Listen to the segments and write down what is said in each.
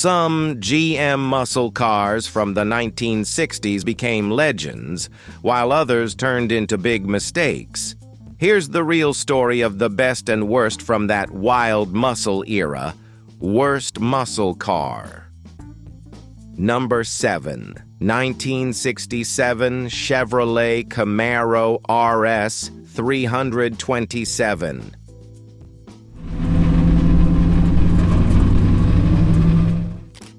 Some GM muscle cars from the 1960s became legends, while others turned into big mistakes. Here's the real story of the best and worst from that wild muscle era. Worst muscle car. Number 7. 1967 Chevrolet Camaro RS 327.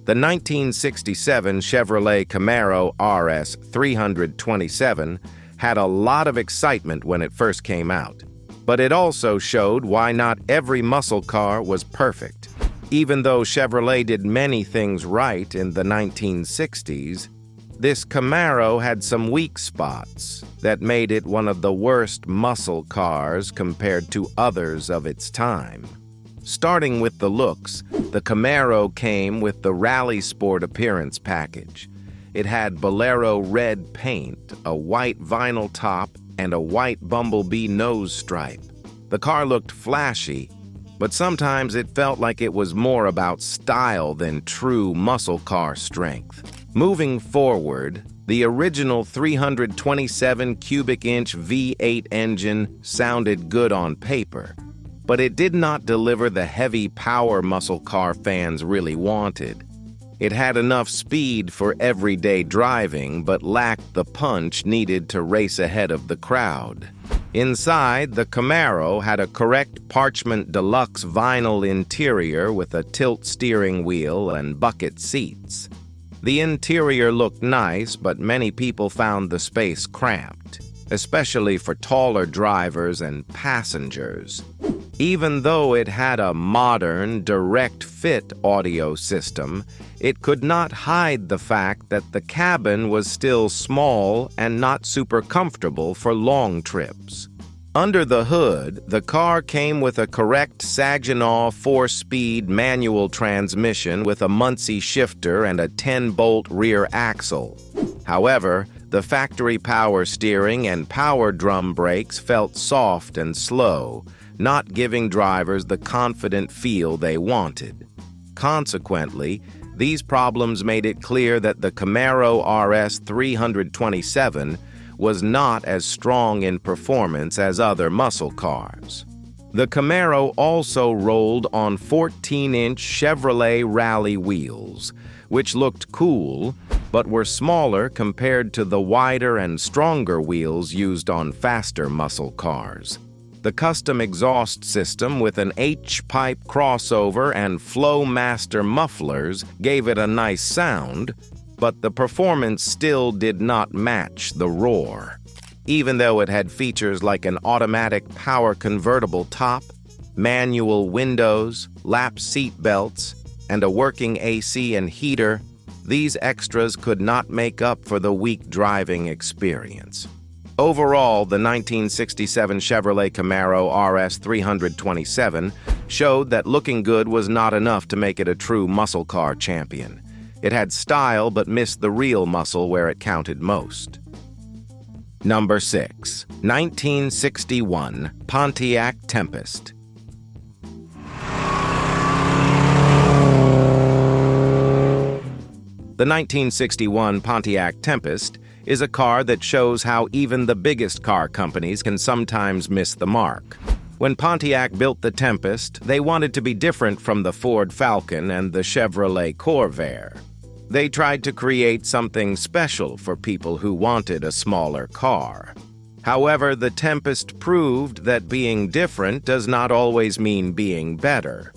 The 1967 Chevrolet Camaro RS 327 had a lot of excitement when it first came out, but it also showed why not every muscle car was perfect. Even though Chevrolet did many things right in the 1960s, this Camaro had some weak spots that made it one of the worst muscle cars compared to others of its time. Starting with the looks, the Camaro came with the Rally Sport appearance package. It had Bolero red paint, a white vinyl top, and a white bumblebee nose stripe. The car looked flashy, but sometimes it felt like it was more about style than true muscle car strength. Moving forward, the original 327 cubic inch V8 engine sounded good on paper, but it did not deliver the heavy power muscle car fans really wanted. It had enough speed for everyday driving, but lacked the punch needed to race ahead of the crowd. Inside, the Camaro had a correct Parchment Deluxe vinyl interior with a tilt steering wheel and bucket seats. The interior looked nice, but many people found the space cramped, especially for taller drivers and passengers. Even though it had a modern, direct-fit audio system, it could not hide the fact that the cabin was still small and not super comfortable for long trips. Under the hood, the car came with a correct Saginaw 4-speed manual transmission with a Muncie shifter and a 10-bolt rear axle. However, the factory power steering and power drum brakes felt soft and slow, not giving drivers the confident feel they wanted. Consequently, these problems made it clear that the Camaro RS 327 was not as strong in performance as other muscle cars. The Camaro also rolled on 14-inch Chevrolet Rally wheels, which looked cool, but were smaller compared to the wider and stronger wheels used on faster muscle cars. The custom exhaust system with an H-pipe crossover and Flowmaster mufflers gave it a nice sound, but the performance still did not match the roar. Even though it had features like an automatic power convertible top, manual windows, lap seat belts, and a working AC and heater, these extras could not make up for the weak driving experience. Overall, the 1967 Chevrolet Camaro RS 327 showed that looking good was not enough to make it a true muscle car champion. It had style but missed the real muscle where it counted most. Number 6. 1961 Pontiac Tempest. The 1961 Pontiac Tempest is a car that shows how even the biggest car companies can sometimes miss the mark. When Pontiac built the Tempest, they wanted to be different from the Ford Falcon and the Chevrolet Corvair. They tried to create something special for people who wanted a smaller car. However, the Tempest proved that being different does not always mean being better.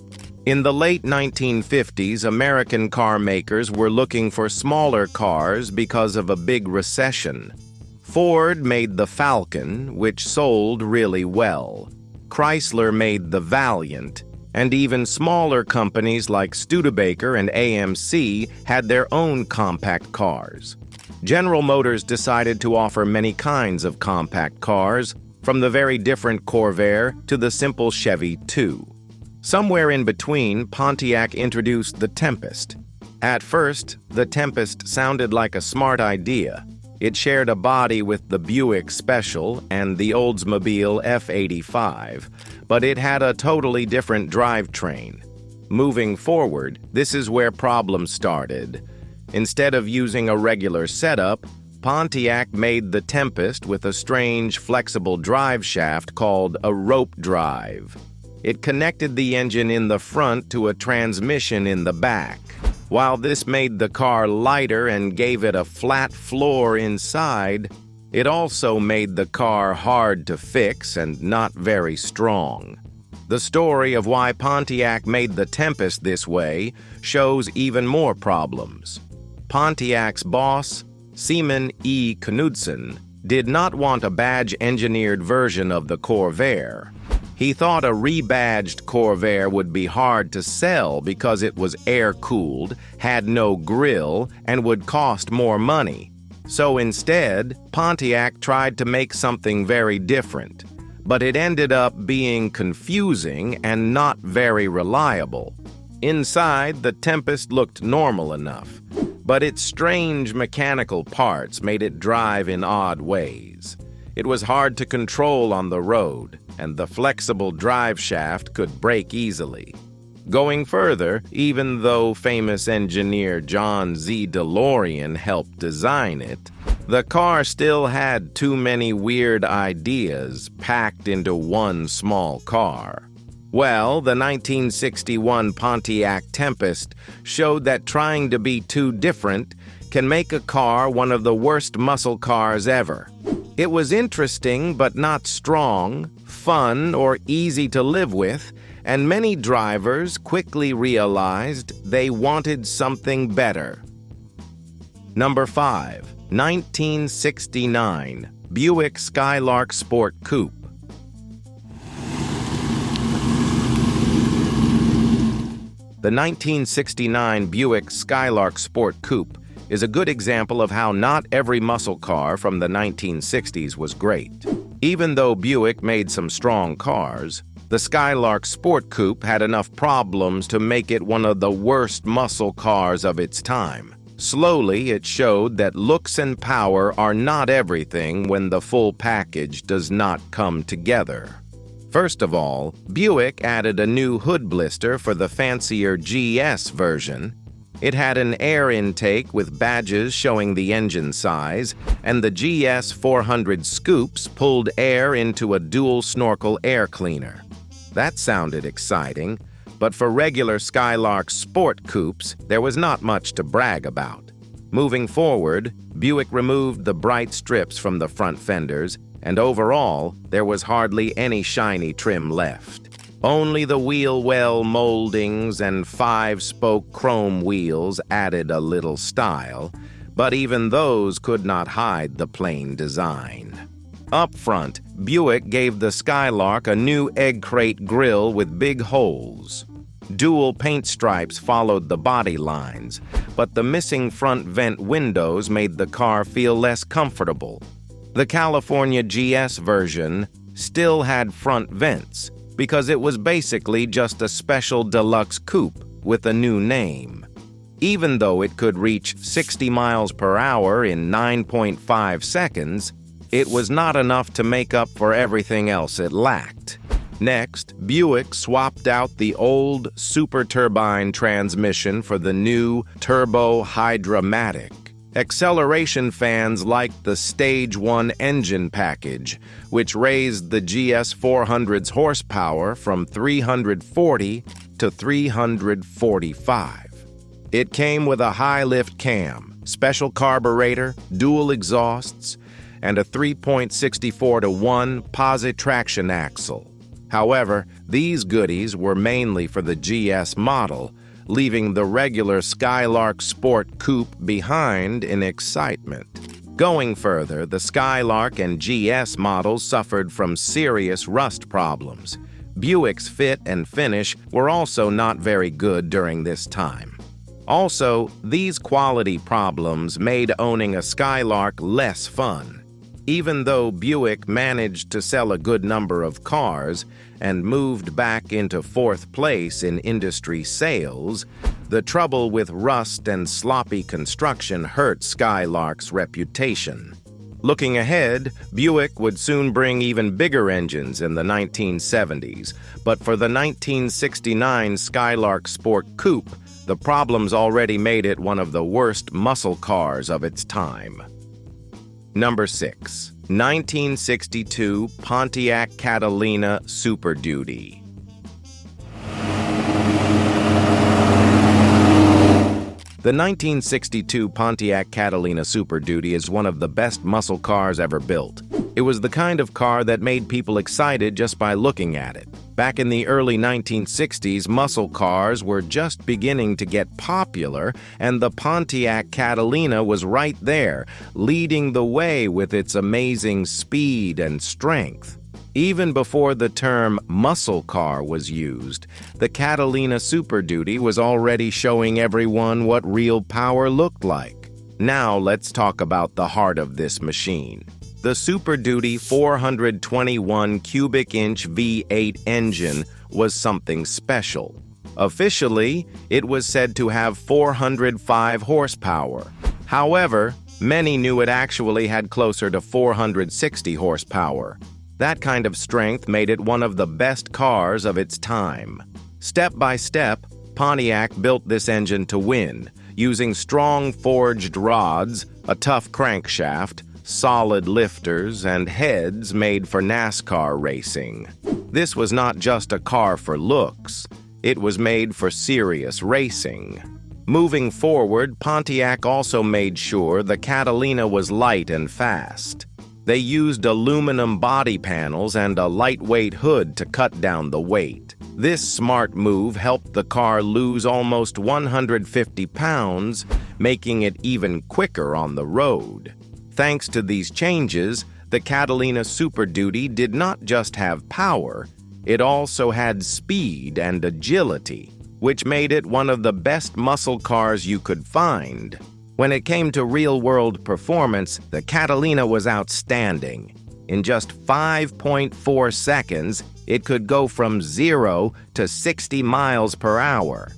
In the late 1950s, American car makers were looking for smaller cars because of a big recession. Ford made the Falcon, which sold really well. Chrysler made the Valiant, and even smaller companies like Studebaker and AMC had their own compact cars. General Motors decided to offer many kinds of compact cars, from the very different Corvair to the simple Chevy 2. Somewhere in between, Pontiac introduced the Tempest. At first, the Tempest sounded like a smart idea. It shared a body with the Buick Special and the Oldsmobile F85, but it had a totally different drivetrain. Moving forward, this is where problems started. Instead of using a regular setup, Pontiac made the Tempest with a strange, flexible drive shaft called a rope drive. It connected the engine in the front to a transmission in the back. While this made the car lighter and gave it a flat floor inside, it also made the car hard to fix and not very strong. The story of why Pontiac made the Tempest this way shows even more problems. Pontiac's boss, Seaman E. Knudsen, did not want a badge-engineered version of the Corvair. He thought a rebadged Corvair would be hard to sell because it was air-cooled, had no grille, and would cost more money. So instead, Pontiac tried to make something very different. But it ended up being confusing and not very reliable. Inside, the Tempest looked normal enough, but its strange mechanical parts made it drive in odd ways. It was hard to control on the road, and the flexible drive shaft could break easily. Going further, even though famous engineer John Z. DeLorean helped design it, the car still had too many weird ideas packed into one small car. Well, the 1961 Pontiac Tempest showed that trying to be too different can make a car one of the worst muscle cars ever. It was interesting but not strong, fun, or easy to live with, and many drivers quickly realized they wanted something better. Number 5. 1969 Buick Skylark Sport Coupe. The 1969 Buick Skylark Sport Coupe is a good example of how not every muscle car from the 1960s was great. Even though Buick made some strong cars, the Skylark Sport Coupe had enough problems to make it one of the worst muscle cars of its time. Slowly, it showed that looks and power are not everything when the full package does not come together. First of all, Buick added a new hood blister for the fancier GS version. It had an air intake with badges showing the engine size, and the GS 400 scoops pulled air into a dual snorkel air cleaner. That sounded exciting, but for regular Skylark Sport Coupes, there was not much to brag about. Moving forward, Buick removed the bright strips from the front fenders, and overall, there was hardly any shiny trim left. Only the wheel well moldings and 5-spoke chrome wheels added a little style, but even those could not hide the plain design. Up front, Buick gave the Skylark a new egg crate grille with big holes. Dual paint stripes followed the body lines, but the missing front vent windows made the car feel less comfortable. The California GS version still had front vents because it was basically just a special deluxe coupe with a new name. Even though it could reach 60 miles per hour in 9.5 seconds, it was not enough to make up for everything else it lacked. Next, Buick swapped out the old super turbine transmission for the new Turbo Hydra-Matic. Acceleration fans liked the Stage 1 engine package, which raised the GS 400's horsepower from 340 to 345. It came with a high-lift cam, special carburetor, dual exhausts, and a 3.64-to-1 posi traction axle. However, these goodies were mainly for the GS model, leaving the regular Skylark Sport Coupe behind in excitement. Going further, the Skylark and GS models suffered from serious rust problems. Buick's fit and finish were also not very good during this time. Also, these quality problems made owning a Skylark less fun. Even though Buick managed to sell a good number of cars and moved back into 4th place in industry sales, the trouble with rust and sloppy construction hurt Skylark's reputation. Looking ahead, Buick would soon bring even bigger engines in the 1970s, but for the 1969 Skylark Sport Coupe, the problems already made it one of the worst muscle cars of its time. Number 6. 1962 Pontiac Catalina Super Duty. The 1962 Pontiac Catalina Super Duty is one of the best muscle cars ever built. It was the kind of car that made people excited just by looking at it. Back in the early 1960s, muscle cars were just beginning to get popular, and the Pontiac Catalina was right there, leading the way with its amazing speed and strength. Even before the term muscle car was used, the Catalina Super Duty was already showing everyone what real power looked like. Now let's talk about the heart of this machine. The Super Duty 421 cubic inch V8 engine was something special. Officially, it was said to have 405 horsepower. However, many knew it actually had closer to 460 horsepower. That kind of strength made it one of the best cars of its time. Step by step, Pontiac built this engine to win, using strong forged rods, a tough crankshaft, solid lifters, and heads made for NASCAR racing. This was not just a car for looks, it was made for serious racing. Moving forward, Pontiac also made sure the Catalina was light and fast. They used aluminum body panels and a lightweight hood to cut down the weight. This smart move helped the car lose almost 150 pounds, making it even quicker on the road. Thanks to these changes, the Catalina Super Duty did not just have power, it also had speed and agility, which made it one of the best muscle cars you could find. When it came to real-world performance, the Catalina was outstanding. In just 5.4 seconds, it could go from 0 to 60 miles per hour.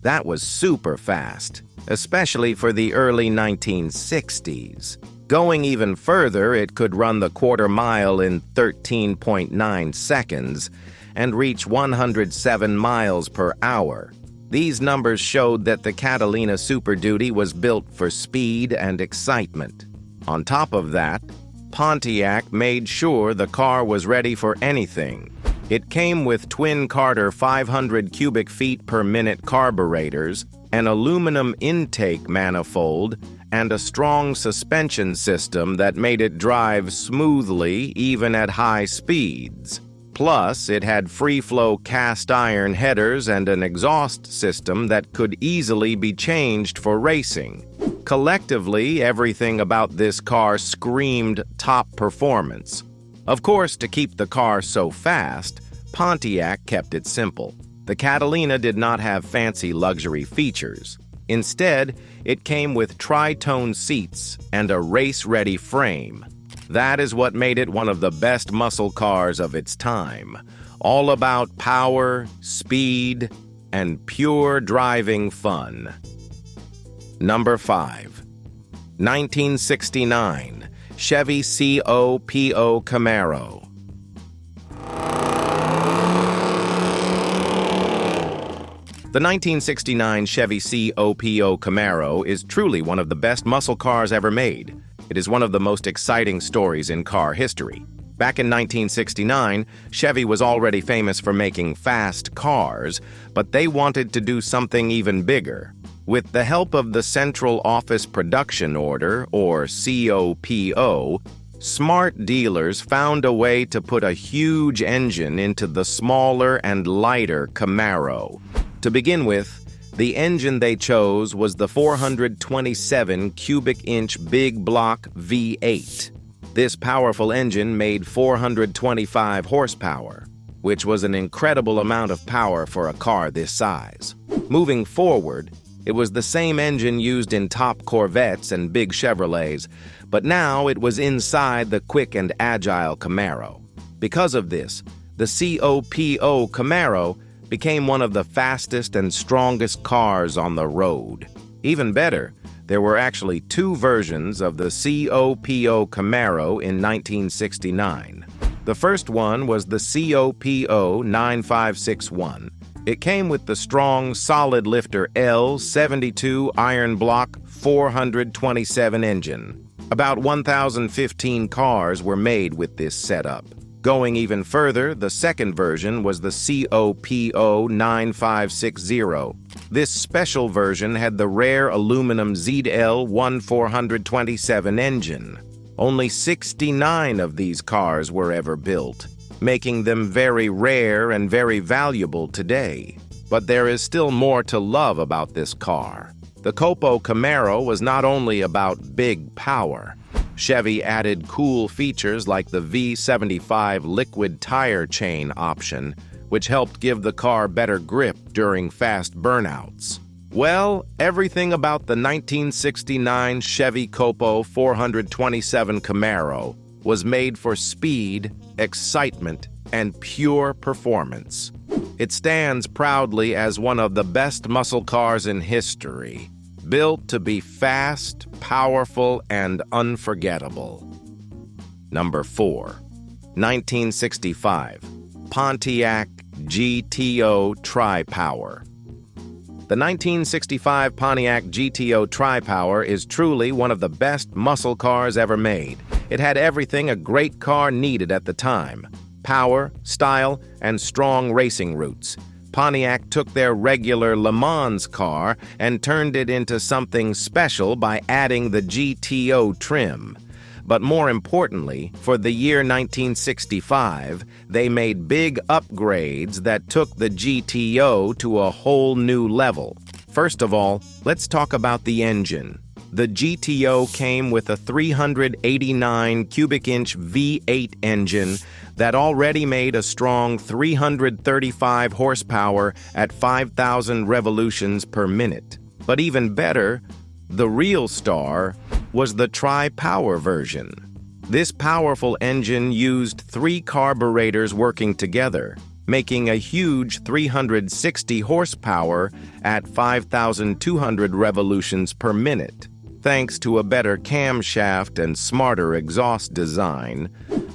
That was super fast, especially for the early 1960s. Going even further, it could run the quarter mile in 13.9 seconds and reach 107 miles per hour. These numbers showed that the Catalina Super Duty was built for speed and excitement. On top of that, Pontiac made sure the car was ready for anything. It came with twin Carter 500 cubic feet per minute carburetors, an aluminum intake manifold, and a strong suspension system that made it drive smoothly even at high speeds. Plus, it had free-flow cast-iron headers and an exhaust system that could easily be changed for racing. Collectively, everything about this car screamed top performance. Of course, to keep the car so fast, Pontiac kept it simple. The Catalina did not have fancy luxury features. Instead, it came with tri-tone seats and a race-ready frame. That is what made it one of the best muscle cars of its time. All about power, speed, and pure driving fun. Number 5. 1969 Chevy COPO Camaro. The 1969 Chevy COPO Camaro is truly one of the best muscle cars ever made. It is one of the most exciting stories in car history. Back in 1969, Chevy was already famous for making fast cars, but they wanted to do something even bigger. With the help of the Central Office Production Order, or COPO, smart dealers found a way to put a huge engine into the smaller and lighter Camaro. To begin with, the engine they chose was the 427 cubic inch big block V8. This powerful engine made 425 horsepower, which was an incredible amount of power for a car this size. Moving forward, it was the same engine used in top Corvettes and big Chevrolets, but now it was inside the quick and agile Camaro. Because of this, the COPO Camaro became one of the fastest and strongest cars on the road. Even better, There were actually two versions of the COPO Camaro in 1969. The first one was the COPO 9561. It came with the strong, solid lifter L72 iron block 427 engine. About 1,015 cars were made with this setup. Going even further, the second version was the COPO 9560. This special version had the rare aluminum ZL1427 engine. Only 69 of these cars were ever built, making them very rare and very valuable today. But there is still more to love about this car. The Copo Camaro was not only about big power. Chevy added cool features like the V75 liquid tire chain option, which helped give the car better grip during fast burnouts. Well, everything about the 1969 Chevy Copo 427 Camaro was made for speed, excitement, and pure performance. It stands proudly as one of the best muscle cars in history, built to be fast, powerful, and unforgettable. Number 4. 1965 Pontiac GTO Tri-Power. The 1965 Pontiac GTO Tri-Power is truly one of the best muscle cars ever made. It had everything a great car needed at the time: power, style, and strong racing roots. Pontiac took their regular Le Mans car and turned it into something special by adding the GTO trim. But more importantly, for the year 1965, they made big upgrades that took the GTO to a whole new level. First of all, let's talk about the engine. The GTO came with a 389 cubic inch V8 engine that already made a strong 335 horsepower at 5,000 revolutions per minute. But even better, the real star was the Tri-Power version. This powerful engine used 3 carburetors working together, making a huge 360 horsepower at 5,200 revolutions per minute. Thanks to a better camshaft and smarter exhaust design,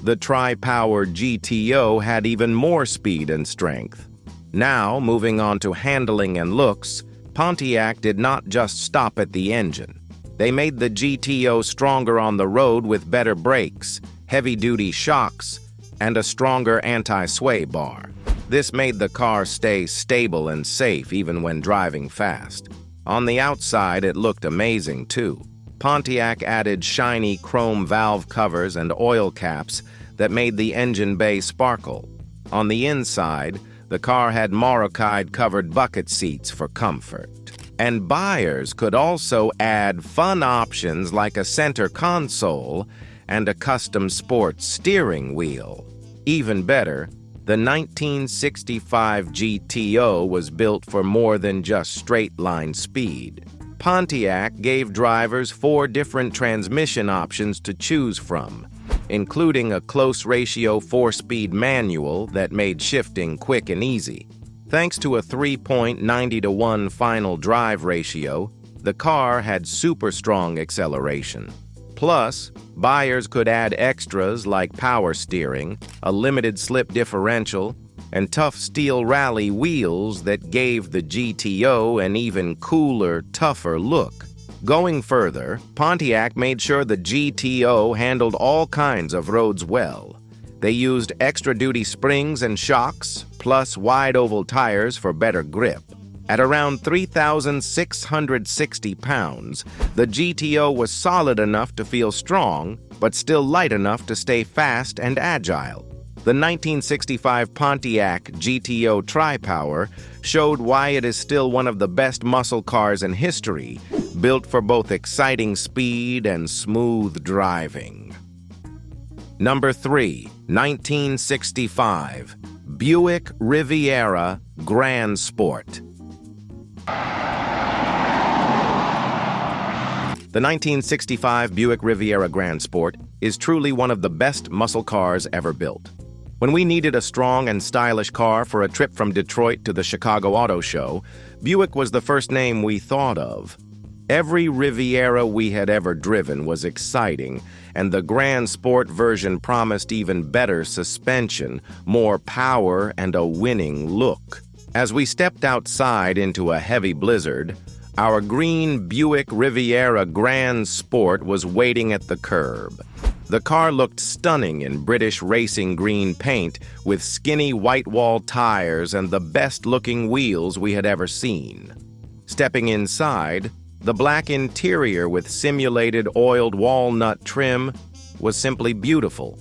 the Tri-Power GTO had even more speed and strength. Now, moving on to handling and looks, Pontiac did not just stop at the engine. They made the GTO stronger on the road with better brakes, heavy-duty shocks, and a stronger anti-sway bar. This made the car stay stable and safe even when driving fast. On the outside, it looked amazing too. Pontiac added shiny chrome valve covers and oil caps that made the engine bay sparkle. On the inside, the car had Morocide-covered bucket seats for comfort. And buyers could also add fun options like a center console and a custom sports steering wheel. Even better, the 1965 GTO was built for more than just straight-line speed. Pontiac gave drivers 4 different transmission options to choose from, including a close-ratio 4-speed manual that made shifting quick and easy. Thanks to a 3.90-to-1 final drive ratio, the car had super strong acceleration. Plus, buyers could add extras like power steering, a limited slip differential, and tough steel rally wheels that gave the GTO an even cooler, tougher look. Going further, Pontiac made sure the GTO handled all kinds of roads well. They used extra-duty springs and shocks, plus wide oval tires for better grip. At around 3,660 pounds, the GTO was solid enough to feel strong, but still light enough to stay fast and agile. The 1965 Pontiac GTO Tri-Power showed why it is still one of the best muscle cars in history, built for both exciting speed and smooth driving. Number 3, 1965 Buick Riviera Grand Sport. The 1965 Buick Riviera Grand Sport is truly one of the best muscle cars ever built. When we needed a strong and stylish car for a trip from Detroit to the Chicago Auto Show, Buick was the first name we thought of. Every Riviera we had ever driven was exciting, and the Grand Sport version promised even better suspension, more power, and a winning look. As we stepped outside into a heavy blizzard, our green Buick Riviera Grand Sport was waiting at the curb. The car looked stunning in British racing green paint with skinny white-wall tires and the best-looking wheels we had ever seen. Stepping inside, the black interior with simulated oiled walnut trim was simply beautiful.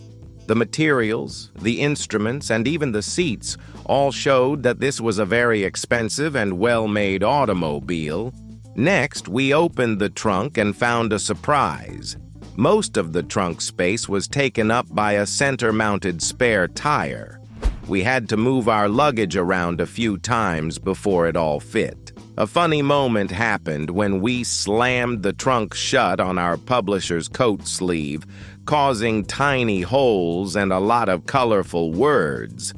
The materials, the instruments, and even the seats all showed that this was a very expensive and well-made automobile. Next, we opened the trunk and found a surprise. Most of the trunk space was taken up by a center-mounted spare tire. We had to move our luggage around a few times before it all fit. A funny moment happened when we slammed the trunk shut on our publisher's coat sleeve, causing tiny holes and a lot of colorful words.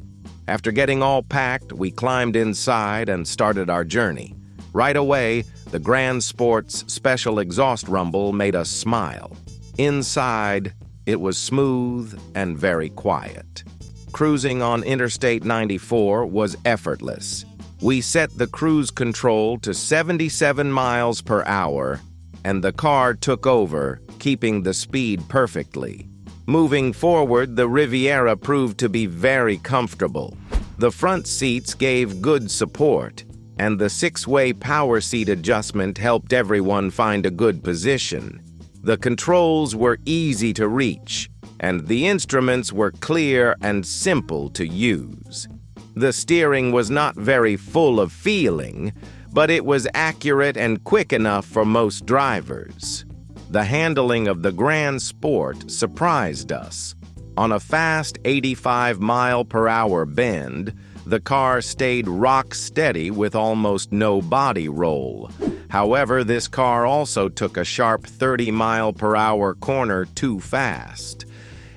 After getting all packed, we climbed inside and started our journey. Right away, the Grand Sport's special exhaust rumble made us smile. Inside, it was smooth and very quiet. Cruising on Interstate 94 was effortless. We set the cruise control to 77 miles per hour, and the car took over, keeping the speed perfectly. Moving forward, the Riviera proved to be very comfortable. The front seats gave good support, and the six-way power seat adjustment helped everyone find a good position. The controls were easy to reach, and the instruments were clear and simple to use. The steering was not very full of feeling, but it was accurate and quick enough for most drivers. The handling of the Grand Sport surprised us. On a fast 85-mile-per-hour bend, the car stayed rock steady with almost no body roll. However, this car also took a sharp 30-mile-per-hour corner too fast,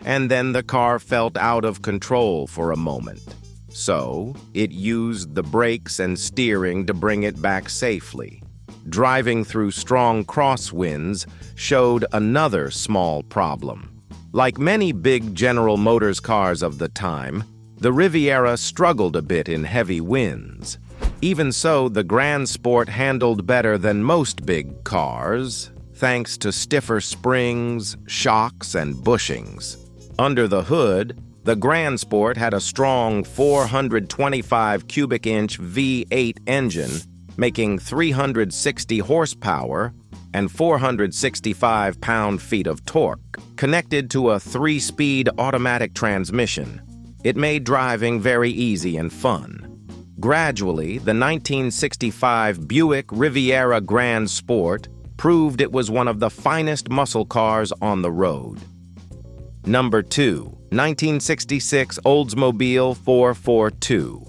and then the car felt out of control for a moment. So, it used the brakes and steering to bring it back safely. Driving through strong crosswinds showed another small problem. Like many big General Motors cars of the time, the Riviera struggled a bit in heavy winds. Even so, the Grand Sport handled better than most big cars, thanks to stiffer springs, shocks, and bushings. Under the hood, the Grand Sport had a strong 425 cubic inch V8 engine, making 360 horsepower and 465 pound-feet of torque, connected to a 3-speed automatic transmission. It made driving very easy and fun. Gradually, the 1965 Buick Riviera Grand Sport proved it was one of the finest muscle cars on the road. Number 2. 1966 Oldsmobile 442.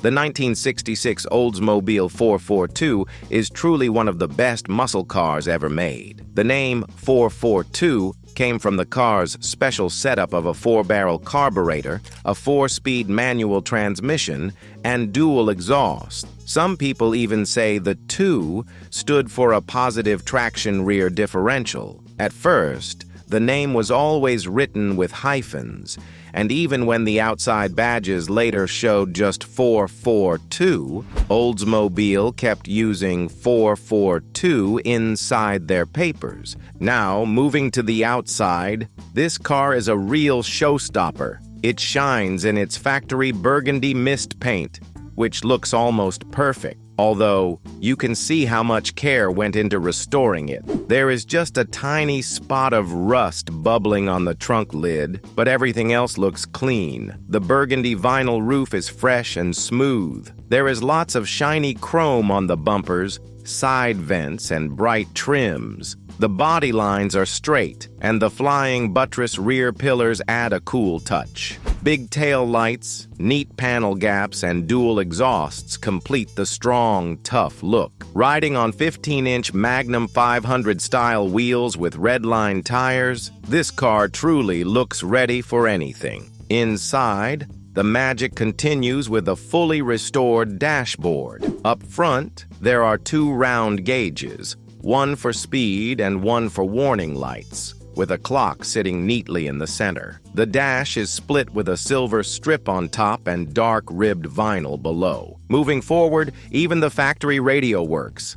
The 1966 Oldsmobile 442 is truly one of the best muscle cars ever made. The name 442 came from the car's special setup of a 4-barrel carburetor, a 4-speed manual transmission, and dual exhaust. Some people even say the 2 stood for a positive traction rear differential. At first, the name was always written with hyphens, and even when the outside badges later showed just 442, Oldsmobile kept using 442 inside their papers. Now, moving to the outside, this car is a real showstopper. It shines in its factory burgundy mist paint, which looks almost perfect, although you can see how much care went into restoring it. There is just a tiny spot of rust bubbling on the trunk lid, but everything else looks clean. The burgundy vinyl roof is fresh and smooth. There is lots of shiny chrome on the bumpers, side vents, and bright trims. The body lines are straight, and the flying buttress rear pillars add a cool touch. Big tail lights, neat panel gaps, and dual exhausts complete the strong, tough look. Riding on 15-inch Magnum 500-style wheels with red-line tires, this car truly looks ready for anything. Inside, the magic continues with a fully restored dashboard. Up front, there are 2 round gauges, one for speed and one for warning lights, with a clock sitting neatly in the center. The dash is split with a silver strip on top and dark ribbed vinyl below. Moving forward, even the factory radio works.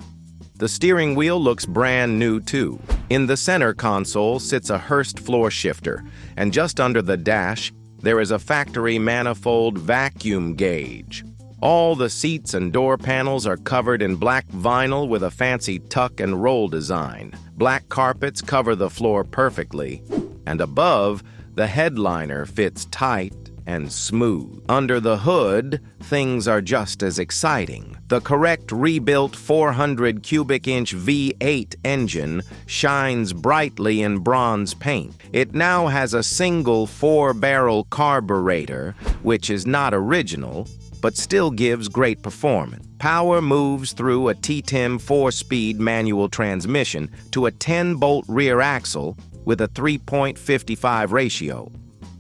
The steering wheel looks brand new too. In the center console sits a Hurst floor shifter, and just under the dash, there is a factory manifold vacuum gauge. All the seats and door panels are covered in black vinyl with a fancy tuck and roll design. Black carpets cover the floor perfectly, and above, the headliner fits tight and smooth. Under the hood, things are just as exciting. The correct rebuilt 400 cubic inch V8 engine shines brightly in bronze paint. It now has a single 4-barrel carburetor, which is not original, but still gives great performance. Power moves through a T-TIM 4-speed manual transmission to a 10-bolt rear axle with a 3.55 ratio.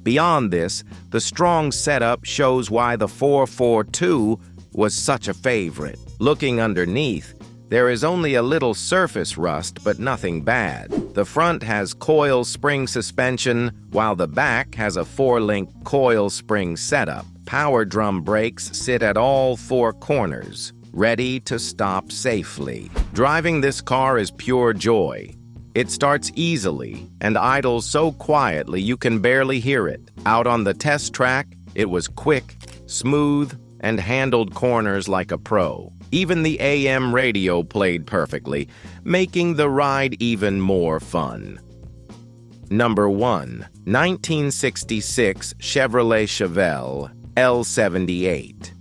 Beyond this, the strong setup shows why the 442 was such a favorite. Looking underneath, there is only a little surface rust, but nothing bad. The front has coil spring suspension, while the back has a 4-link coil spring setup. Power drum brakes sit at all 4 corners, ready to stop safely. Driving this car is pure joy. It starts easily and idles so quietly you can barely hear it. Out on the test track, it was quick, smooth, and handled corners like a pro. Even the AM radio played perfectly, making the ride even more fun. Number 1. 1966 Chevrolet Chevelle L78.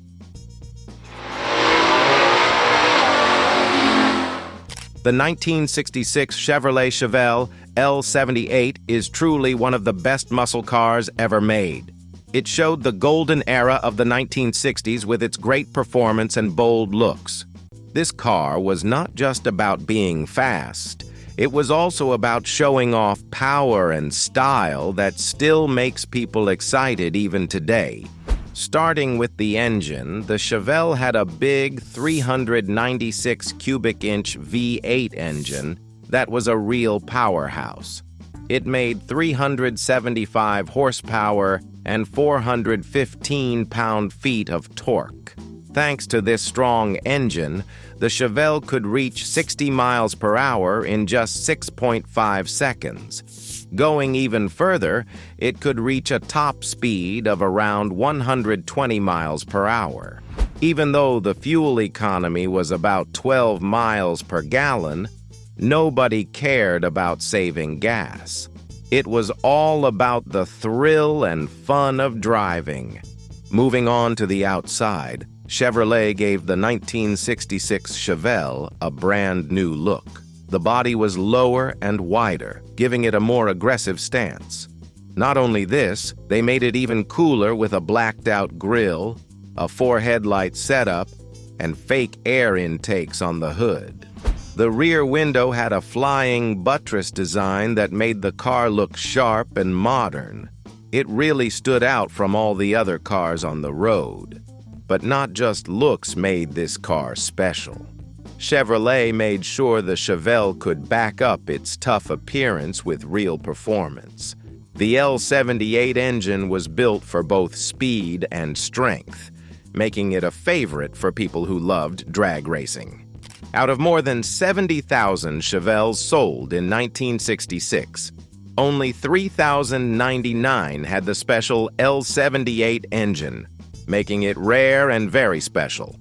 The 1966 Chevrolet Chevelle L78 is truly one of the best muscle cars ever made. It showed the golden era of the 1960s with its great performance and bold looks. This car was not just about being fast, it was also about showing off power and style that still makes people excited even today. Starting with the engine, the Chevelle had a big 396 cubic inch V8 engine that was a real powerhouse. It made 375 horsepower and 415 pound-feet of torque. Thanks to this strong engine, the Chevelle could reach 60 miles per hour in just 6.5 seconds. Going even further, it could reach a top speed of around 120 miles per hour. Even though the fuel economy was about 12 miles per gallon, nobody cared about saving gas. It was all about the thrill and fun of driving. Moving on to the outside, Chevrolet gave the 1966 Chevelle a brand new look. The body was lower and wider, giving it a more aggressive stance. Not only this, they made it even cooler with a blacked-out grille, a 4-headlight setup, and fake air intakes on the hood. The rear window had a flying buttress design that made the car look sharp and modern. It really stood out from all the other cars on the road. But not just looks made this car special. Chevrolet made sure the Chevelle could back up its tough appearance with real performance. The L78 engine was built for both speed and strength, making it a favorite for people who loved drag racing. Out of more than 70,000 Chevelles sold in 1966, only 3,099 had the special L78 engine, making it rare and very special.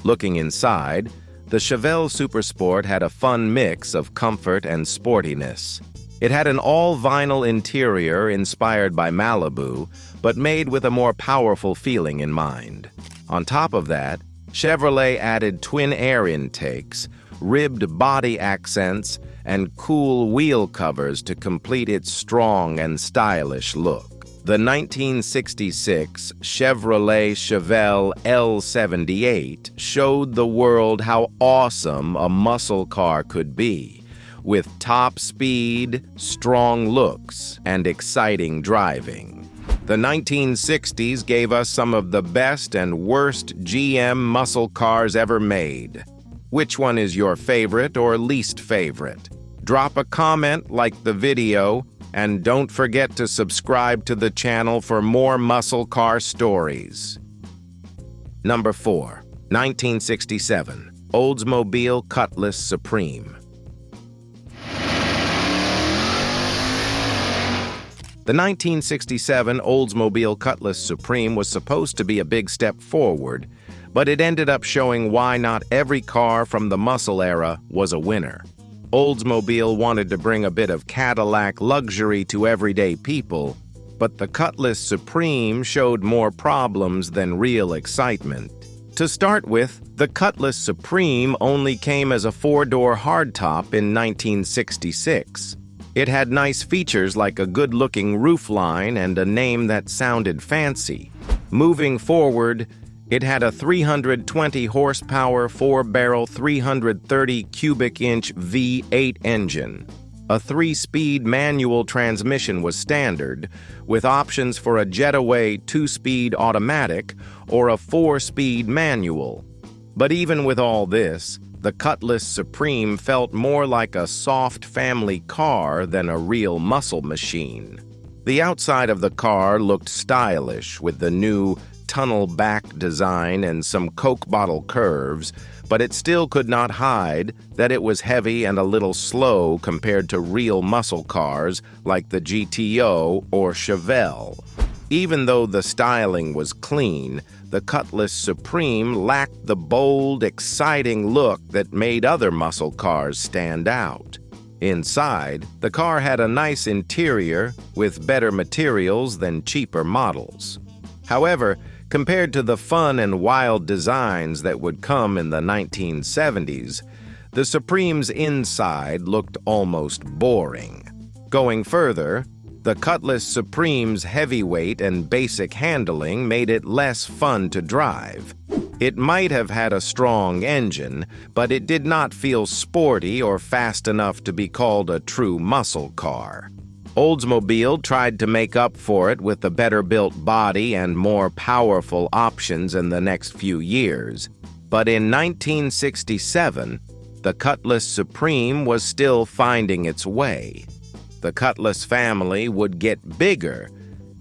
Looking inside, the Chevelle Supersport had a fun mix of comfort and sportiness. It had an all-vinyl interior inspired by Malibu, but made with a more powerful feeling in mind. On top of that, Chevrolet added twin air intakes, ribbed body accents, and cool wheel covers to complete its strong and stylish look. The 1966 Chevrolet Chevelle L78 showed the world how awesome a muscle car could be, with top speed, strong looks, and exciting driving. The 1960s gave us some of the best and worst GM muscle cars ever made. Which one is your favorite or least favorite? Drop a comment, like the video, and don't forget to subscribe to the channel for more muscle car stories. Number 4. 1967 Oldsmobile Cutlass Supreme. The 1967 Oldsmobile Cutlass Supreme was supposed to be a big step forward, but it ended up showing why not every car from the muscle era was a winner. Oldsmobile wanted to bring a bit of Cadillac luxury to everyday people, but the Cutlass Supreme showed more problems than real excitement. To start with, the Cutlass Supreme only came as a 4-door hardtop in 1966. It had nice features like a good-looking roofline and a name that sounded fancy. Moving forward, it had a 320 horsepower 4-barrel 330 cubic inch V8 engine. A 3-speed manual transmission was standard, with options for a jetaway 2-speed automatic or a 4-speed manual. But even with all this, the Cutlass Supreme felt more like a soft family car than a real muscle machine. The outside of the car looked stylish with the new tunnel back design and some Coke bottle curves, but it still could not hide that it was heavy and a little slow compared to real muscle cars like the GTO or Chevelle. Even though the styling was clean, the Cutlass Supreme lacked the bold, exciting look that made other muscle cars stand out. Inside, the car had a nice interior with better materials than cheaper models. However, compared to the fun and wild designs that would come in the 1970s, the Supreme's inside looked almost boring. Going further, the Cutlass Supreme's heavyweight and basic handling made it less fun to drive. It might have had a strong engine, but it did not feel sporty or fast enough to be called a true muscle car. Oldsmobile tried to make up for it with a better-built body and more powerful options in the next few years, but in 1967, the Cutlass Supreme was still finding its way. The Cutlass family would get bigger,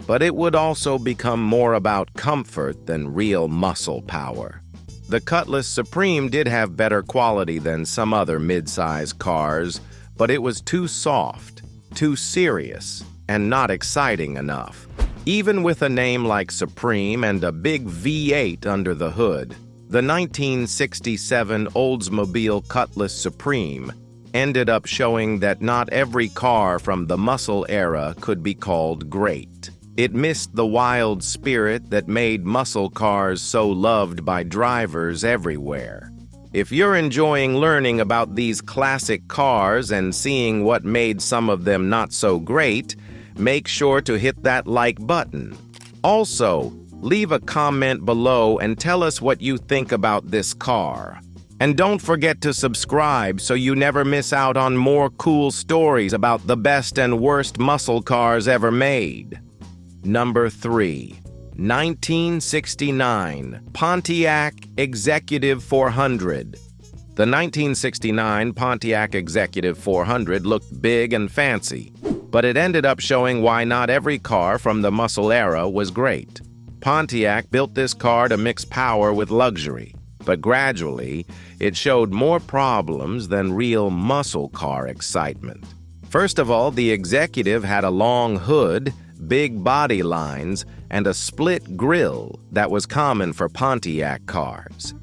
but it would also become more about comfort than real muscle power. The Cutlass Supreme did have better quality than some other mid-size cars, but it was too soft, too serious, and not exciting enough. Even with a name like Supreme and a big V8 under the hood, the 1967 Oldsmobile Cutlass Supreme ended up showing that not every car from the muscle era could be called great. It missed the wild spirit that made muscle cars so loved by drivers everywhere. If you're enjoying learning about these classic cars and seeing what made some of them not so great, make sure to hit that like button. Also, leave a comment below and tell us what you think about this car. And don't forget to subscribe so you never miss out on more cool stories about the best and worst muscle cars ever made. Number 3. 1969 Pontiac Executive 400. The 1969 Pontiac Executive 400 looked big and fancy, but it ended up showing why not every car from the muscle era was great. Pontiac built this car to mix power with luxury, but gradually, it showed more problems than real muscle car excitement. First of all, the Executive had a long hood, big body lines, and a split grille that was common for Pontiac cars.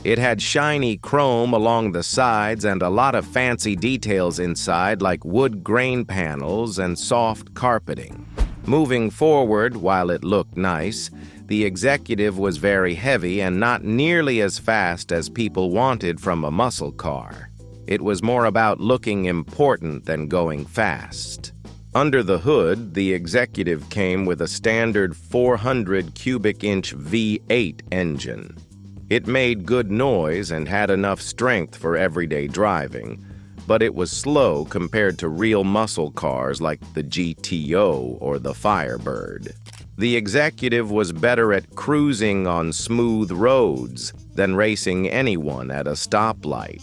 It had shiny chrome along the sides and a lot of fancy details inside like wood grain panels and soft carpeting. Moving forward, while it looked nice, the Executive was very heavy and not nearly as fast as people wanted from a muscle car. It was more about looking important than going fast. Under the hood, the Executive came with a standard 400 cubic inch V8 engine. It made good noise and had enough strength for everyday driving, but it was slow compared to real muscle cars like the GTO or the Firebird. The executive was better at cruising on smooth roads than racing anyone at a stoplight.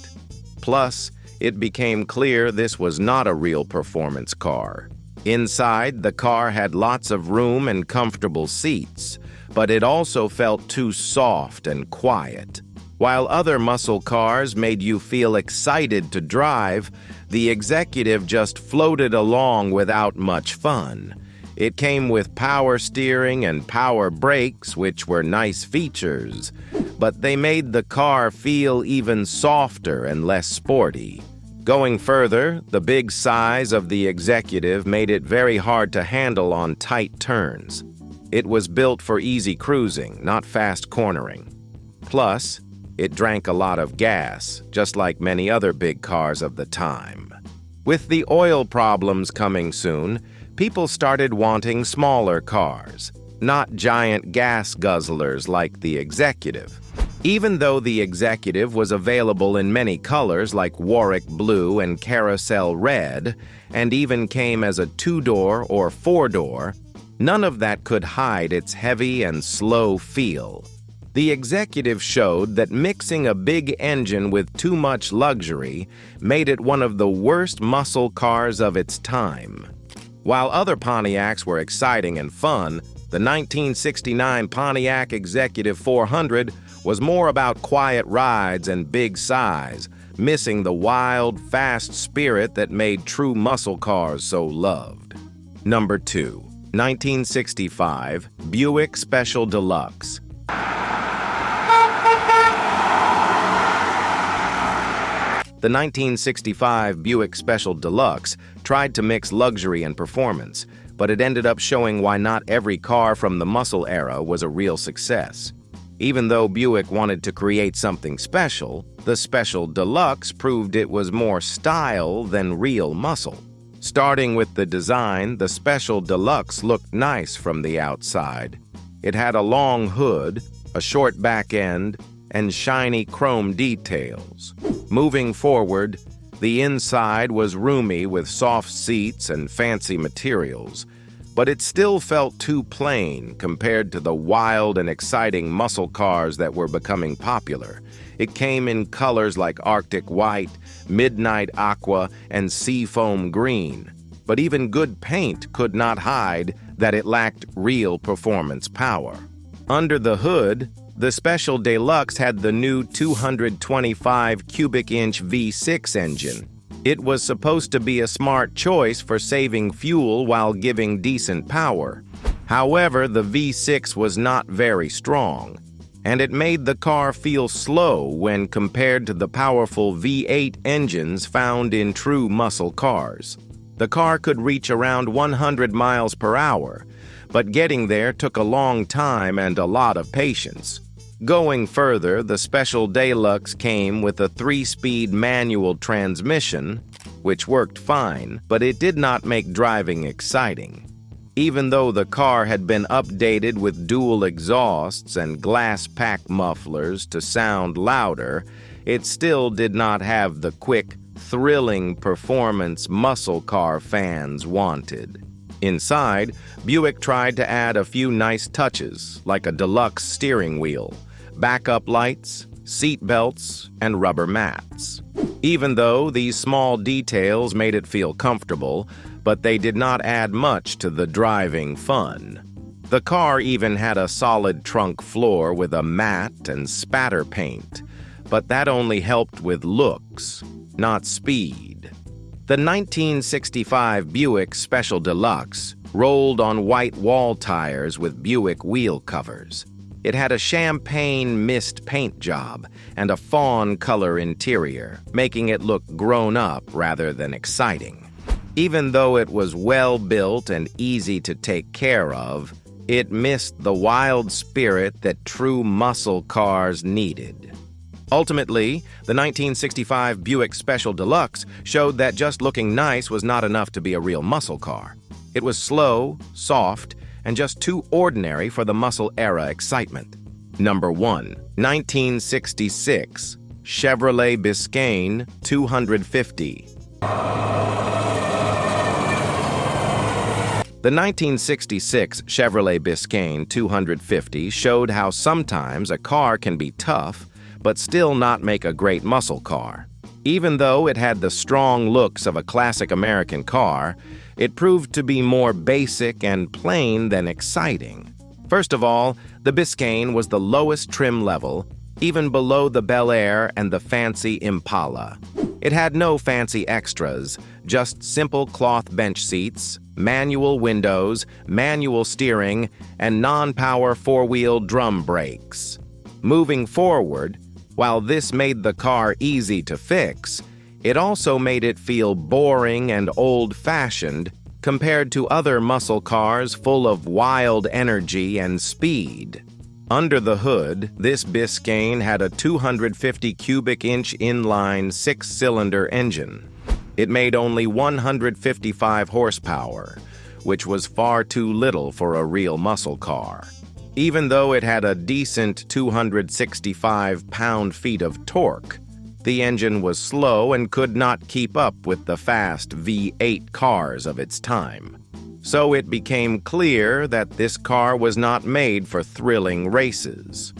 Plus, it became clear this was not a real performance car. Inside, the car had lots of room and comfortable seats, but it also felt too soft and quiet. While other muscle cars made you feel excited to drive, the executive just floated along without much fun. It came with power steering and power brakes, which were nice features, but they made the car feel even softer and less sporty. Going further, the big size of the executive made it very hard to handle on tight turns. It was built for easy cruising, not fast cornering. Plus, it drank a lot of gas, just like many other big cars of the time. With the oil problems coming soon, people started wanting smaller cars, not giant gas guzzlers like the executive. Even though the executive was available in many colors like Warwick blue and carousel red, and even came as a 2-door or 4-door, none of that could hide its heavy and slow feel. The executive showed that mixing a big engine with too much luxury made it one of the worst muscle cars of its time. While other Pontiacs were exciting and fun, the 1969 Pontiac Executive 400 was more about quiet rides and big size, missing the wild, fast spirit that made true muscle cars so loved. Number 2. 1965 Buick Special Deluxe. The 1965 Buick Special Deluxe tried to mix luxury and performance, but it ended up showing why not every car from the muscle era was a real success. Even though Buick wanted to create something special, the Special Deluxe proved it was more style than real muscle. Starting with the design, the Special Deluxe looked nice from the outside. It had a long hood, a short back end, and shiny chrome details. Moving forward, the inside was roomy with soft seats and fancy materials, but it still felt too plain compared to the wild and exciting muscle cars that were becoming popular. It came in colors like Arctic white, midnight aqua, and seafoam green, but even good paint could not hide that it lacked real performance power. Under the hood, the Special Deluxe had the new 225 cubic inch V6 engine. It was supposed to be a smart choice for saving fuel while giving decent power. However, the V6 was not very strong, and it made the car feel slow when compared to the powerful V8 engines found in true muscle cars. The car could reach around 100 miles per hour, but getting there took a long time and a lot of patience. Going further, the Special Deluxe came with a 3-speed manual transmission, which worked fine, but it did not make driving exciting. Even though the car had been updated with dual exhausts and glass pack mufflers to sound louder, it still did not have the quick, thrilling performance muscle car fans wanted. Inside, Buick tried to add a few nice touches, like a deluxe steering wheel, backup lights, seat belts, and rubber mats. Even though these small details made it feel comfortable, but they did not add much to the driving fun. The car even had a solid trunk floor with a matte and spatter paint, but that only helped with looks, not speed. The 1965 Buick Special Deluxe rolled on white wall tires with Buick wheel covers. It had a champagne mist paint job and a fawn color interior, making it look grown up rather than exciting. Even though it was well built and easy to take care of, it missed the wild spirit that true muscle cars needed. Ultimately, the 1965 Buick Special Deluxe showed that just looking nice was not enough to be a real muscle car. It was slow, soft, and just too ordinary for the muscle era excitement. Number 1. 1966 Chevrolet Biscayne 250. The 1966 Chevrolet Biscayne 250 showed how sometimes a car can be tough, but still not make a great muscle car. Even though it had the strong looks of a classic American car, it proved to be more basic and plain than exciting. First of all, the Biscayne was the lowest trim level, even below the Bel Air and the fancy Impala. It had no fancy extras, just simple cloth bench seats, manual windows, manual steering, and non-power four-wheel drum brakes. Moving forward, while this made the car easy to fix, it also made it feel boring and old-fashioned compared to other muscle cars full of wild energy and speed. Under the hood, this Biscayne had a 250 cubic inch inline six-cylinder engine. It made only 155 horsepower, which was far too little for a real muscle car. Even though it had a decent 265 pound-feet of torque, the engine was slow and could not keep up with the fast V8 cars of its time. So it became clear that this car was not made for thrilling races.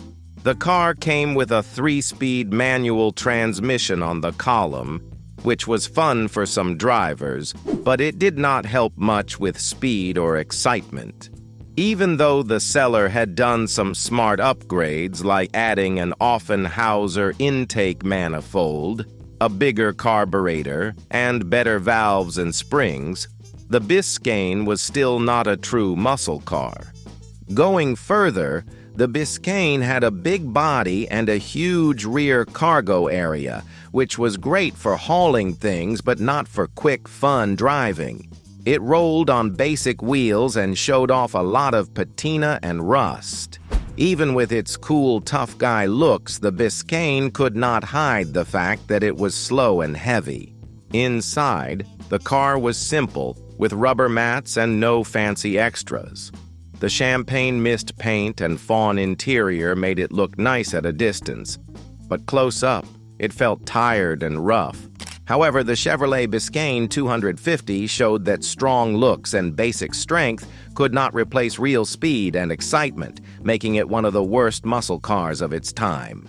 The car came with a 3-speed manual transmission on the column, which was fun for some drivers, but it did not help much with speed or excitement. Even though the seller had done some smart upgrades like adding an Offenhauser intake manifold, a bigger carburetor, and better valves and springs, the Biscayne was still not a true muscle car. Going further, the Biscayne had a big body and a huge rear cargo area, which was great for hauling things but not for quick, fun driving. It rolled on basic wheels and showed off a lot of patina and rust. Even with its cool, tough guy looks, the Biscayne could not hide the fact that it was slow and heavy. Inside, the car was simple, with rubber mats and no fancy extras. The champagne mist paint and fawn interior made it look nice at a distance, but close up, it felt tired and rough. However, the Chevrolet Biscayne 250 showed that strong looks and basic strength could not replace real speed and excitement, making it one of the worst muscle cars of its time.